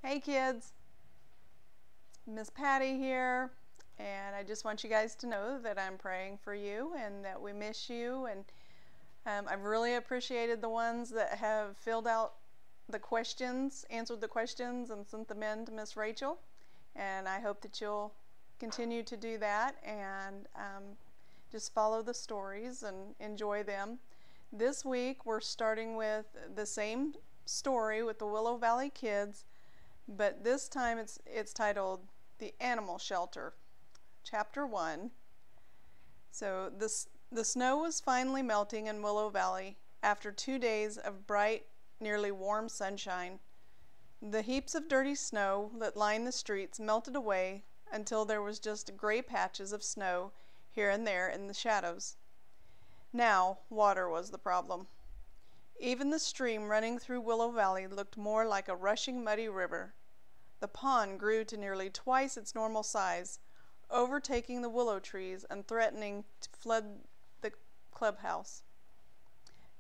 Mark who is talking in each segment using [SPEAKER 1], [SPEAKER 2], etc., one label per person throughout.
[SPEAKER 1] Hey kids, Miss Patty here, and I just want you guys to know that I'm praying for you and that we miss you, and I've really appreciated the ones that have filled out the questions, answered the questions, and sent them in to Miss Rachel, and I hope that you'll continue to do that and just follow the stories and enjoy them. This week we're starting with the same story with the Willow Valley kids, but this time it's titled The Animal Shelter, Chapter 1. So the snow was finally melting in Willow Valley after 2 days of bright, nearly warm sunshine. The heaps of dirty snow that lined the streets melted away until there was just gray patches of snow here and there in the shadows. Now water was the problem. Even the stream running through Willow Valley looked more like a rushing muddy river. The pond grew to nearly twice its normal size, overtaking the willow trees and threatening to flood the clubhouse.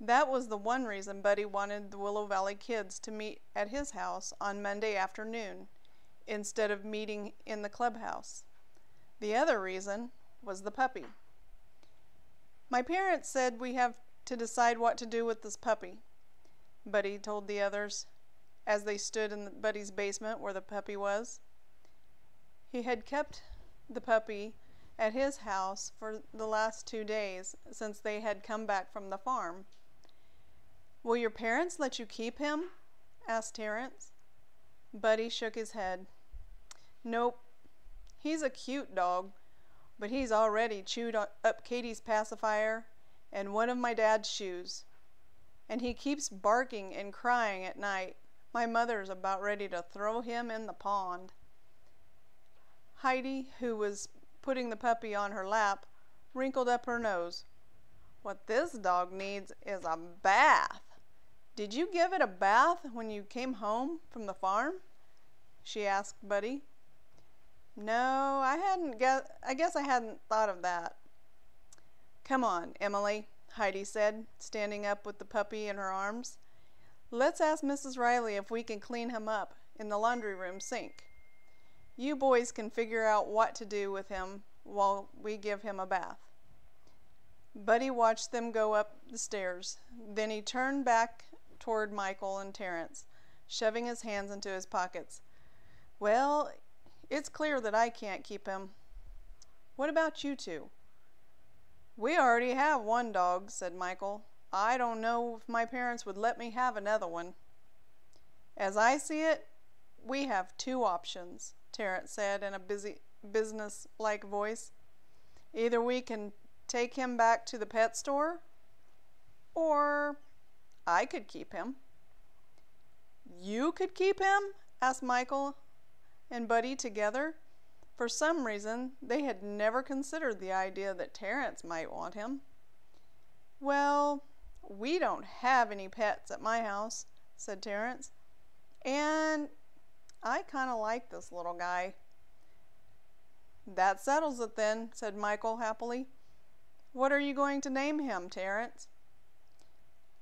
[SPEAKER 1] That was the one reason Buddy wanted the Willow Valley kids to meet at his house on Monday afternoon, instead of meeting in the clubhouse. The other reason was the puppy. My parents said we have to decide what to do with this puppy, Buddy told the others as they stood in Buddy's basement where the puppy was. He had kept the puppy at his house for the last 2 days since they had come back from the farm. "Will your parents let you keep him?" asked Terrence. Buddy shook his head. "Nope. He's a cute dog, but he's already chewed up Katie's pacifier and one of my dad's shoes. And he keeps barking and crying at night. My mother's about ready to throw him in the pond." Heidi, who was putting the puppy on her lap, wrinkled up her nose. "What this dog needs is a bath. Did you give it a bath when you came home from the farm?" she asked Buddy. "No, I guess I hadn't thought of that." "Come on, Emily," Heidi said, standing up with the puppy in her arms. "Let's ask Mrs. Riley if we can clean him up in the laundry room sink. You boys can figure out what to do with him while we give him a bath." Buddy watched them go up the stairs. Then he turned back toward Michael and Terrence, shoving his hands into his pockets. "Well, it's clear that I can't keep him. What about you two?" "We already have one dog," said Michael. "I don't know if my parents would let me have another one." "As I see it, we have 2 options," Terrence said in a business-like voice. "Either we can take him back to the pet store, or I could keep him." "You could keep him?" asked Michael and Buddy together. For some reason, they had never considered the idea that Terrence might want him. "Well, we don't have any pets at my house," said Terrence. "And I kind of like this little guy." "That settles it then," said Michael happily. "What are you going to name him, Terrence?"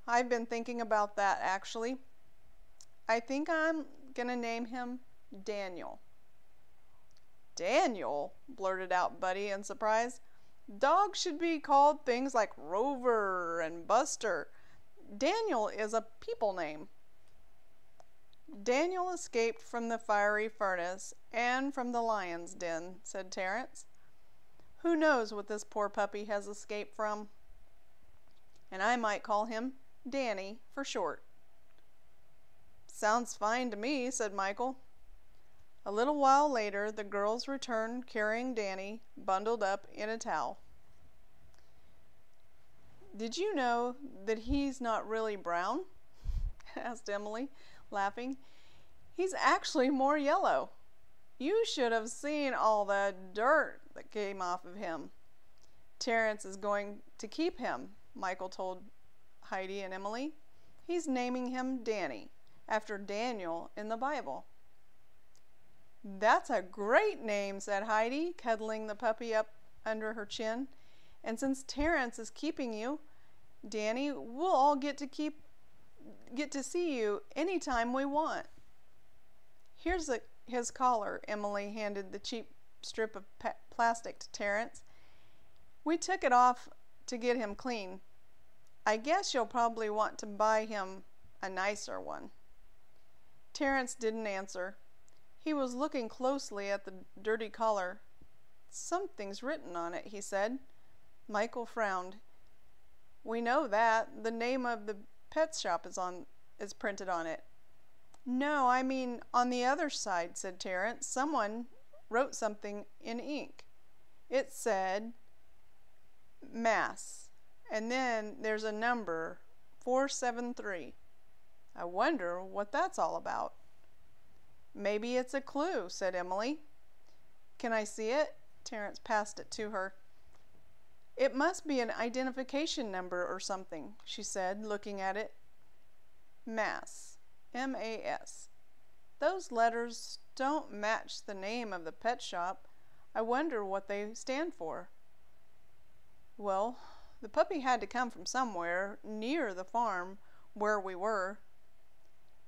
[SPEAKER 1] "I've been thinking about that, actually. I think I'm going to name him Daniel." "Daniel?" blurted out Buddy in surprise. "Dogs should be called things like Rover and Buster. Daniel is a people name." "Daniel escaped from the fiery furnace and from the lion's den," said Terrence. "Who knows what this poor puppy has escaped from? And I might call him Danny for short." "Sounds fine to me," said Michael. A little while later, the girls returned carrying Danny, bundled up in a towel. "Did you know that he's not really brown?" asked Emily, laughing. "He's actually more yellow. You should have seen all the dirt that came off of him." "Terrence is going to keep him," Michael told Heidi and Emily. "He's naming him Danny, after Daniel in the Bible." "That's a great name," said Heidi, cuddling the puppy up under her chin. "And since Terrence is keeping you, Danny, we'll all get to see you anytime we want." Here's his collar. Emily handed the cheap strip of plastic to Terrence. We took it off to get him clean. I guess you'll probably want to buy him a nicer one. Terrence didn't answer. He was looking closely at the dirty collar. Something's written on it, he said. Michael frowned. We know that. The name of the pet shop is printed on it. No, I mean on the other side, said Terrence. Someone wrote something in ink. It said Mass, and then there's a number 473. I wonder what that's all about. Maybe it's a clue, said Emily. Can I see it? Terrence passed it to her. It must be an identification number or something, she said, looking at it. Mass. M-A-S. Those letters don't match the name of the pet shop. I wonder what they stand for. Well, the puppy had to come from somewhere near the farm where we were.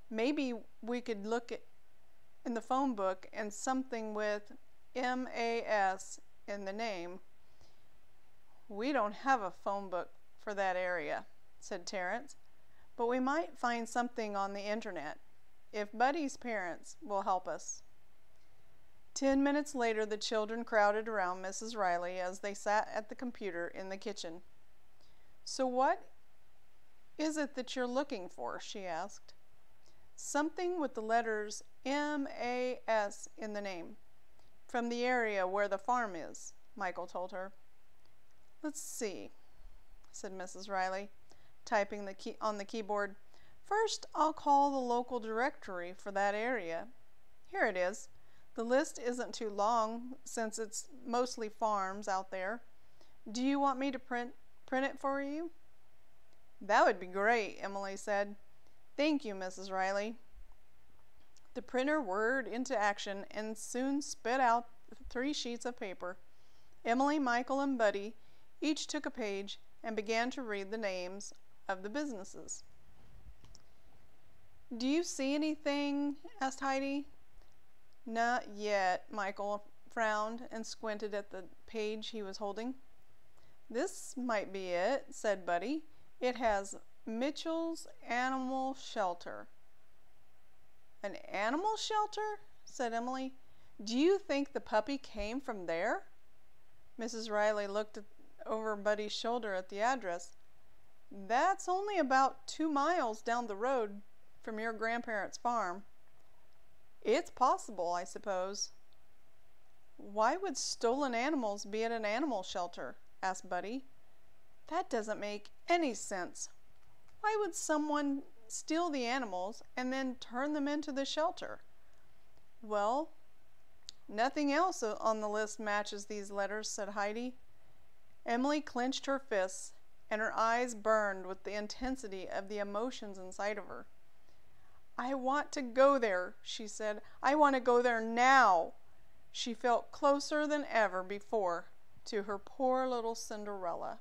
[SPEAKER 1] Maybe we could look in the phone book and something with M-A-S in the name. We don't have a phone book for that area, said Terrence. But we might find something on the internet, if Buddy's parents will help us. 10 minutes later, the children crowded around Mrs. Riley as they sat at the computer in the kitchen. So what is it that you're looking for? She asked. Something with the letters M-A-S in the name, from the area where the farm is, Michael told her. Let's see, said Mrs. Riley, typing on the keyboard. First, I'll call the local directory for that area. Here it is. The list isn't too long since it's mostly farms out there. Do you want me to print it for you? That would be great, Emily said. Thank you, Mrs. Riley. The printer whirred into action and soon spit out 3 sheets of paper. Emily, Michael, and Buddy each took a page and began to read the names of the businesses. Do you see anything? Asked Heidi. Not yet, Michael frowned and squinted at the page he was holding. This might be it, said Buddy. It has Mitchell's Animal Shelter. An animal shelter? Said Emily. Do you think the puppy came from there? Mrs. Riley looked over Buddy's shoulder at the address. That's only about 2 miles down the road from your grandparents' farm. It's possible, I suppose. Why would stolen animals be at an animal shelter? Asked Buddy. That doesn't make any sense. Why would someone steal the animals and then turn them into the shelter? Well, nothing else on the list matches these letters, said Heidi. Emily clenched her fists, and her eyes burned with the intensity of the emotions inside of her. I want to go there, she said. I want to go there now. She felt closer than ever before to her poor little Cinderella.